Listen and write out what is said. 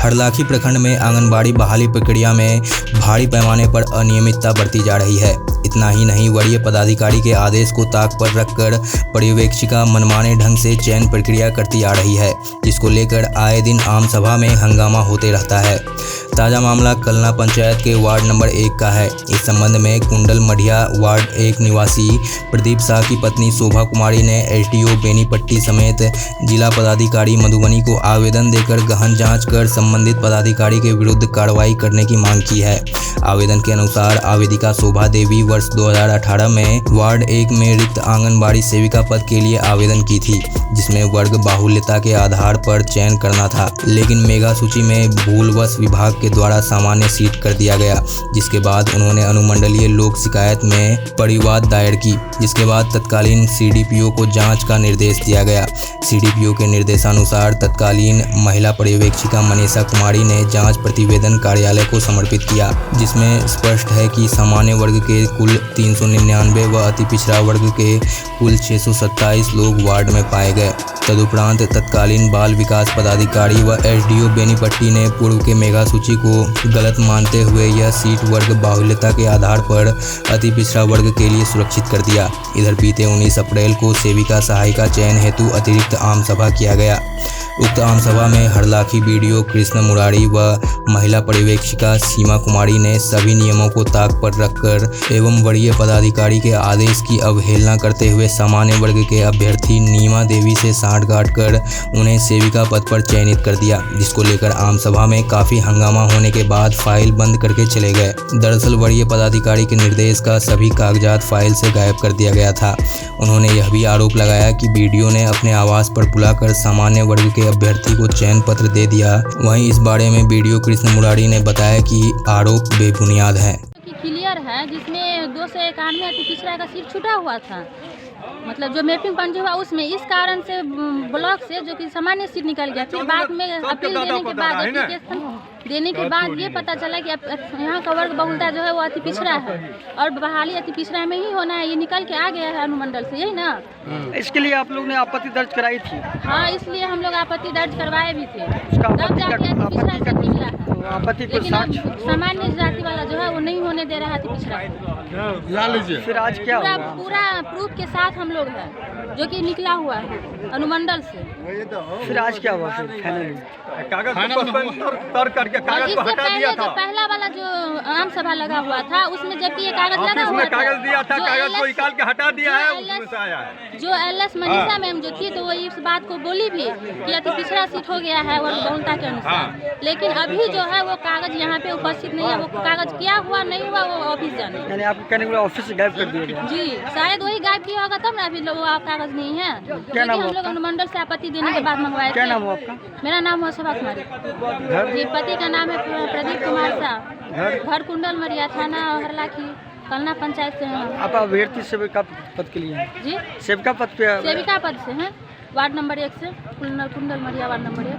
हरलाखी प्रखंड में आंगनबाड़ी बहाली प्रक्रिया में भारी पैमाने पर अनियमितता बरती जा रही है। इतना ही नहीं, वरीय पदाधिकारी के आदेश को ताक पर रखकर पर्यवेक्षिका मनमाने ढंग से चयन प्रक्रिया करती आ रही है, जिसको लेकर आए दिन आम सभा में हंगामा होते रहता है। ताज़ा मामला कलना पंचायत के वार्ड नंबर 1 का है। इस संबंध में कुंडल मढ़िया वार्ड 1 निवासी प्रदीप शाह की पत्नी शोभा कुमारी ने एसडीओ बेनीपट्टी समेत जिला पदाधिकारी मधुबनी को आवेदन देकर गहन जांच कर संबंधित पदाधिकारी के विरुद्ध कार्रवाई करने की मांग की है। आवेदन के अनुसार आवेदिका शोभा देवी वर्ष 2018 में वार्ड 1 में रिक्त आंगनबाड़ी सेविका पद के लिए आवेदन की थी, जिसमें वर्ग बाहुल्यता के आधार पर चयन करना था, लेकिन मेगा सूची में भूलवश विभाग के द्वारा सामान्य सीट कर दिया गया, जिसके बाद उन्होंने अनुमंडलीय लोक शिकायत में परिवाद दायर की, जिसके बाद तत्कालीन सीडीपीओ को जांच का निर्देश दिया गया। सीडीपीओ के निर्देशानुसार तत्कालीन महिला पर्यवेक्षिका मनीषा कुमारी ने जांच प्रतिवेदन कार्यालय को समर्पित किया, जिसमें स्पष्ट है कि सामान्य वर्ग के कुल 399 व अति पिछड़ा वर्ग के कुल 627 लोग वार्ड में पाए गए। तदुपरांत तत्कालीन बाल विकास पदाधिकारी व एसडीओ बेनीपट्टी ने पूर्व के मेगा सूची को गलत मानते हुए यह सीट वर्ग बाहुल्यता के आधार पर अति पिछड़ा वर्ग के लिए सुरक्षित कर दिया। इधर बीते 19 अप्रैल को सेविका सहायिका चयन हेतु अतिरिक्त आम सभा किया गया। उक्त आम सभा में हरलाखी बीडीओ कृष्ण मुरारी व महिला पर्यवेक्षिका सीमा कुमारी ने सभी नियमों को ताक पर रखकर एवं वरीय पदाधिकारी के आदेश की अवहेलना करते हुए सामान्य वर्ग के अभ्यर्थी नीमा देवी से सांठगांठ कर उन्हें सेविका पद पर चयनित कर दिया, जिसको लेकर आम सभा में काफी हंगामा होने के बाद फाइल बंद करके चले गए। दरअसल वरीय पदाधिकारी के निर्देश का सभी कागजात फाइल से गायब कर दिया गया था। उन्होंने यह भी आरोप लगाया कि बीडीओ ने अपने आवास पर बुलाकर सामान्य वर्ग के अभ्यर्थी को चयन पत्र दे दिया। वहीं इस बारे में बीडीओ कृष्ण मुरारी ने बताया कि आरोप बेबुनियाद है। क्लियर है, जिसमें 291 अति पिछड़ा का सीट छूटा हुआ था, मतलब जो मैपिंग पंजी हुआ उसमें, इस कारण से ब्लॉक से जो कि सामान्य सीट निकल गया। फिर बाद में अपील देने के बाद एप्लीकेशन देने के बाद ये पता चला कि यहाँ का वर्ग बहुलता जो है वो अति पिछड़ा है और बहाली अति पिछड़ा में ही होना है। ये निकल के आ गया है अनुमंडल से, यही ना। इसके लिए आप लोग ने आपत्ति दर्ज कराई थी? हाँ, इसलिए हम लोग आपत्ति दर्ज करवाए भी थे। लेकिन सामान्य जाति वाला जो है वो नहीं होने दे रहा है अति पिछड़ा। फिर आज क्या हुआ? पूरा प्रूफ के साथ हम लोग हैं, जो कि निकला हुआ है अनुमंडल से। फिर आज क्या हुआ? इससे पहले जो पहला वाला जो आम सभा लगा हुआ था उसमें जबकि ये कागज लगा हुआ था, कागज दिया था, कागज को निकाल के हटा दिया है। जो एलएस मनीषा मैम जो थी तो वो इस बात को बोली भी कि अति पिछड़ा सीट हो गया है वर्ग बहुलता के अनुसार, लेकिन अभी जो है वो कागज यहाँ पे उपस्थित नहीं है। वो कागज क्या हुआ नहीं हुआ वो ऑफिस जाने। यानी आपको कहने को ऑफिस से गायब कर दिया गया? जी, शायद वही गायब किया होगा तब ना अभी लोग कागज नहीं है। क्या नाम? हम लोग अनुमंडल से आपत्ति देने के बाद मंगवाए। क्या नाम हो आपका? मेरा नाम है शोभा कुमारी। जी, पति का नाम है प्रदीप कुमार शाह। घर कुंडल मढ़िया, थाना हरलाखी, कलना पंचायत से हैं। आप अभ्यर्थी सेविका पद के लिए हैं? जी, सेविका पद पे? सेविका पद से हैं, वार्ड नंबर 1 से, कुंडल मढ़िया वार्ड नंबर 1।